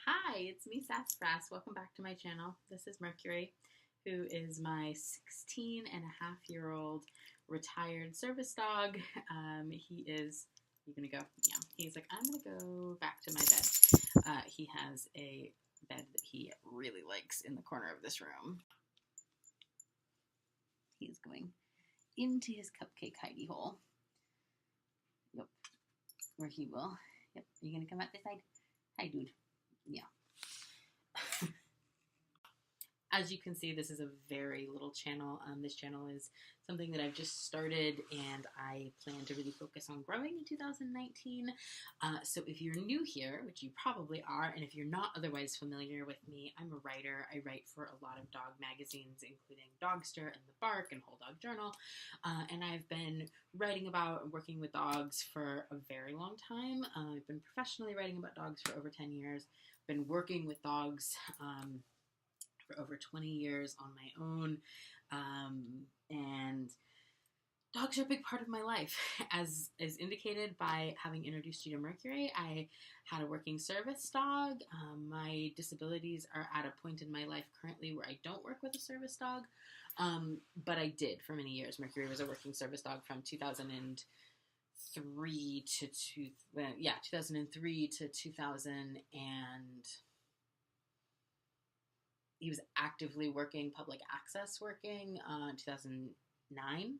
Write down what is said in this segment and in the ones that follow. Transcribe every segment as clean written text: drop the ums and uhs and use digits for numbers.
Hi, it's me, Sassafras. Welcome back to my channel. This is Mercury, who is my 16-and-a-half-year-old retired service dog. He is, you gonna go? Yeah. He's like, I'm gonna go back to my bed. He has a bed that he really likes in the corner of this room. He's going into his cupcake hidey hole. Yep. Where he will. Yep. Are you gonna come out this side? Hi, dude. Yeah. As you can see, this is a very little channel. This channel is something that I've just started and I plan to really focus on growing in 2019. So if you're new here, which you probably are, and if you're not otherwise familiar with me, I'm a writer. I write for a lot of dog magazines, including Dogster and The Bark and Whole Dog Journal. And I've been writing about and working with dogs for a very long time. I've been professionally writing about dogs for over 10 years. Been working with dogs for over 20 years on my own, and dogs are a big part of my life. As is indicated by having introduced you to Mercury, I had a working service dog. My disabilities are at a point in my life currently where I don't work with a service dog, but I did for many years. Mercury was a working service dog from 2003 to 2000 and he was actively working, public access working, 2009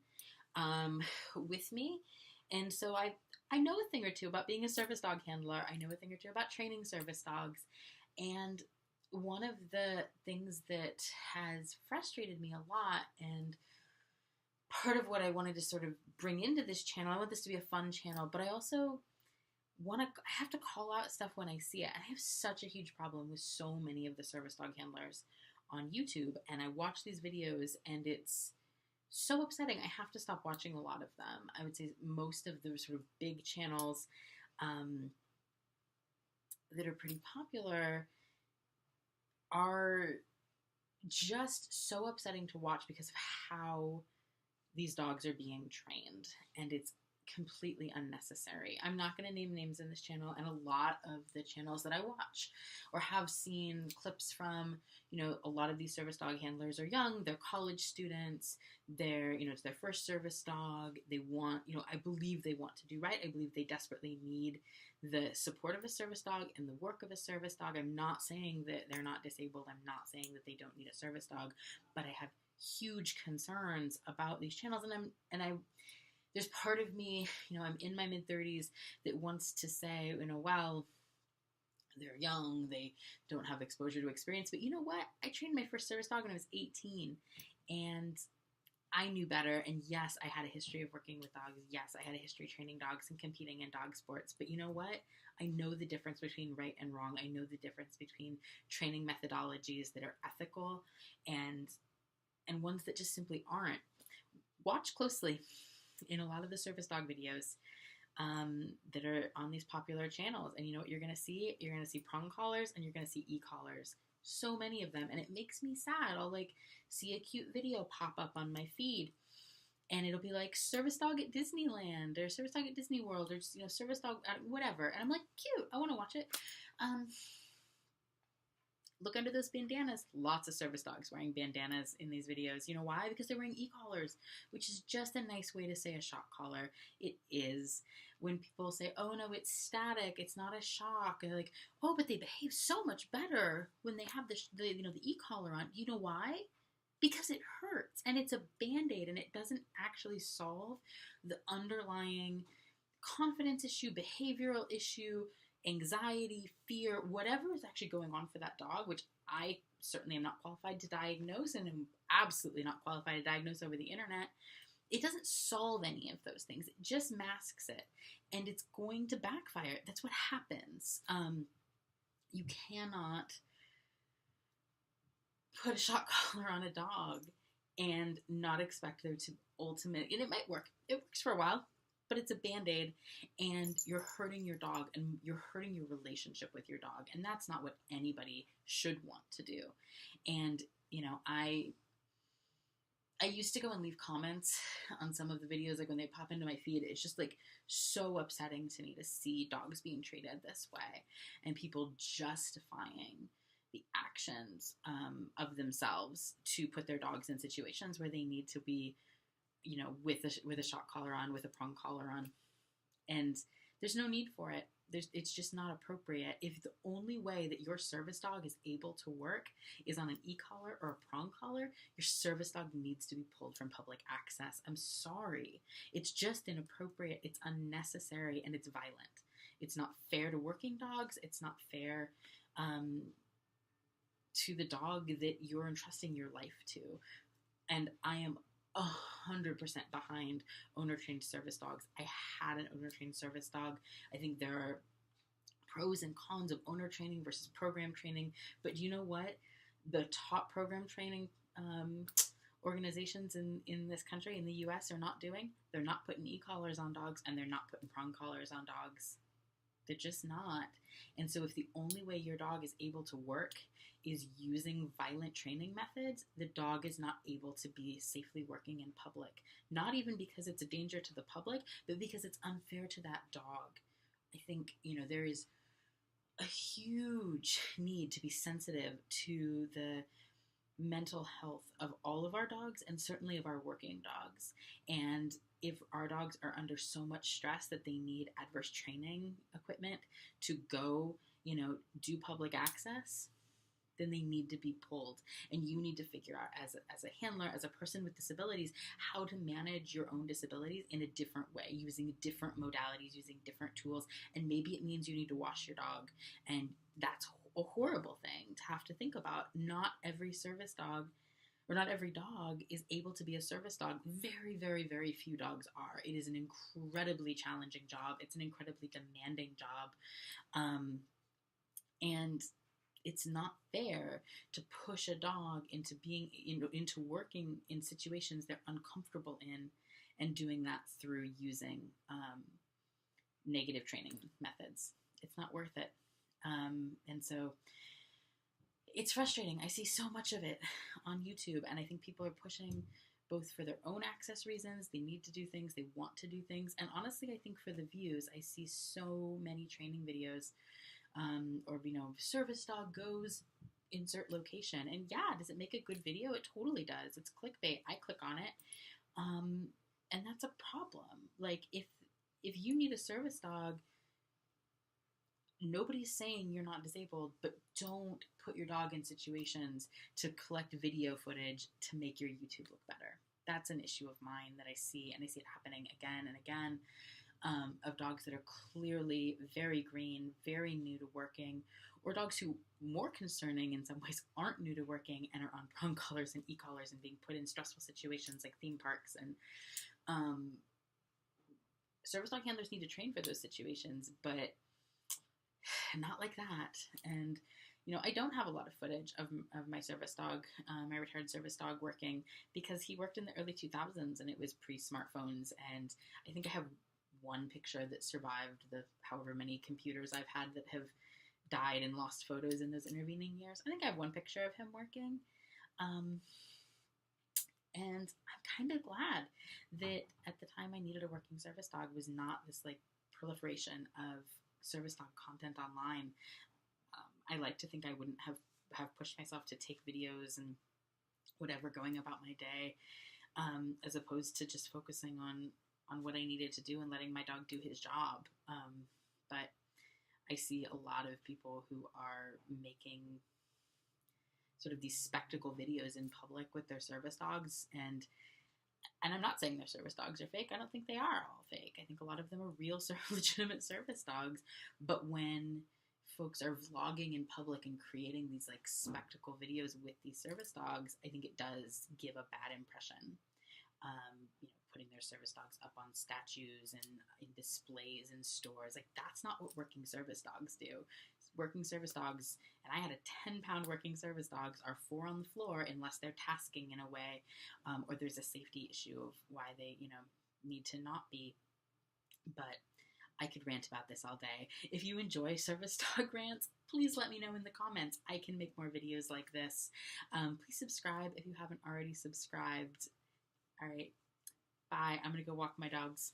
with me. And so I know a thing or two about being a service dog handler. I know a thing or two about training service dogs. And one of the things that has frustrated me a lot, and part of what I wanted to sort of bring into this channel, I want this to be a fun channel, but I also I have to call out stuff when I see it. And I have such a huge problem with so many of the service dog handlers on YouTube. And I watch these videos and it's so upsetting. I have to stop watching a lot of them. I would say most of the sort of big channels that are pretty popular are just so upsetting to watch because of how these dogs are being trained. And it's completely unnecessary. I'm not going to name names in this channel, and a lot of the channels that I watch or have seen clips from, a lot of these service dog handlers are young, they're college students, it's their first service dog, they want, I believe they want to do right, I believe they desperately need the support of a service dog and the work of a service dog. I'm not saying that they're not disabled, I'm not saying that they don't need a service dog, but I have huge concerns about these channels, and there's part of me, I'm in my mid-30s, that wants to say, well, they're young, they don't have exposure to experience, but you know what? I trained my first service dog when I was 18, and I knew better, and yes, I had a history of working with dogs, yes, I had a history training dogs and competing in dog sports, but you know what? I know the difference between right and wrong. I know the difference between training methodologies that are ethical and ones that just simply aren't. Watch closely. In a lot of the service dog videos that are on these popular channels. And you know what you're going to see? You're going to see prong collars and you're going to see e-collars. So many of them. And it makes me sad. I'll see a cute video pop up on my feed. And it'll be like service dog at Disneyland or service dog at Disney World or just, service dog at whatever. And I'm like, cute. I want to watch it. Look under those bandanas. Lots of service dogs wearing bandanas in these videos. You know why? Because they're wearing e-collars, which is just a nice way to say a shock collar. It is. When people say, oh no, it's static, it's not a shock, and they're like, oh, but they behave so much better when they have the e-collar on. You know why? Because it hurts, and it's a Band-Aid, and it doesn't actually solve the underlying confidence issue, behavioral issue, anxiety, fear, whatever is actually going on for that dog, which I certainly am not qualified to diagnose and am absolutely not qualified to diagnose over the internet. It doesn't solve any of those things. It just masks it, and it's going to backfire. That's what happens. You cannot put a shock collar on a dog and not expect there to ultimately, and it might work. It works for a while, but it's a Band-Aid, and you're hurting your dog, and you're hurting your relationship with your dog, and that's not what anybody should want to do. And, I used to go and leave comments on some of the videos, like when they pop into my feed. It's just like so upsetting to me to see dogs being treated this way and people justifying the actions of themselves to put their dogs in situations where they need to be, you know, with a shock collar on, with a prong collar on, and there's no need for it. It's just not appropriate. If the only way that your service dog is able to work is on an e-collar or a prong collar, your service dog needs to be pulled from public access. I'm sorry. It's just inappropriate. It's unnecessary, and it's violent. It's not fair to working dogs. It's not fair to the dog that you're entrusting your life to. And I am 100% behind owner-trained service dogs. I had an owner-trained service dog. I think there are pros and cons of owner training versus program training. But you know what? The top program training organizations in this country, in the U.S., are not doing. They're not putting e-collars on dogs, and they're not putting prong collars on dogs. They're just not. And so if the only way your dog is able to work is using violent training methods, the dog is not able to be safely working in public. Not even because it's a danger to the public, but because it's unfair to that dog. I think, you know, there is a huge need to be sensitive to the mental health of all of our dogs, and certainly of our working dogs. And if our dogs are under so much stress that they need adverse training equipment to go, you know, do public access, then they need to be pulled. And you need to figure out, as a handler, as a person with disabilities, how to manage your own disabilities in a different way, using different modalities, using different tools. And maybe it means you need to wash your dog. And that's a horrible thing to have to think about. Not every service dog, or not every dog, is able to be a service dog. Very, very, very few dogs are. It is an incredibly challenging job. It's an incredibly demanding job. And it's not fair to push a dog into being, into working in situations they're uncomfortable in, and doing that through using negative training methods. It's not worth it. And so it's frustrating. I see so much of it on YouTube, and I think people are pushing both for their own access reasons. They need to do things. They want to do things. And honestly, I think for the views, I see so many training videos, or, you know, service dog goes insert location. And yeah, does it make a good video? It totally does. It's clickbait. I click on it. And that's a problem. Like, if you need a service dog, nobody's saying you're not disabled, but don't put your dog in situations to collect video footage to make your YouTube look better. That's an issue of mine that I see, and I see it happening again and again, of dogs that are clearly very green, very new to working, or dogs who, more concerning in some ways, aren't new to working and are on prong collars and e-collars and being put in stressful situations like theme parks. And service dog handlers need to train for those situations, but not like that. And, you know, I don't have a lot of footage of my service dog, my retired service dog, working, because he worked in the early 2000s and it was pre-smartphones. And I think I have one picture that survived the however many computers I've had that have died and lost photos in those intervening years. I think I have one picture of him working. And I'm kind of glad that at the time I needed a working service dog was not this like proliferation of service dog content online. I like to think I wouldn't have pushed myself to take videos and whatever going about my day, as opposed to just focusing on what I needed to do and letting my dog do his job. But I see a lot of people who are making sort of these spectacle videos in public with their service dogs, and I'm not saying their service dogs are fake. I don't think they are all fake. I think a lot of them are real, legitimate service dogs. But when folks are vlogging in public and creating these like spectacle videos with these service dogs, I think it does give a bad impression. You know, putting their service dogs up on statues and in displays in stores, like that's not what working service dogs do. Working service dogs, and I had a 10-pound working service dogs, are 4 on the floor unless they're tasking in a way, or there's a safety issue of why they, you know, need to not be. But I could rant about this all day. If you enjoy service dog rants, please let me know in the comments. I can make more videos like this. Please subscribe if you haven't already subscribed. All right. Bye. I'm going to go walk my dogs.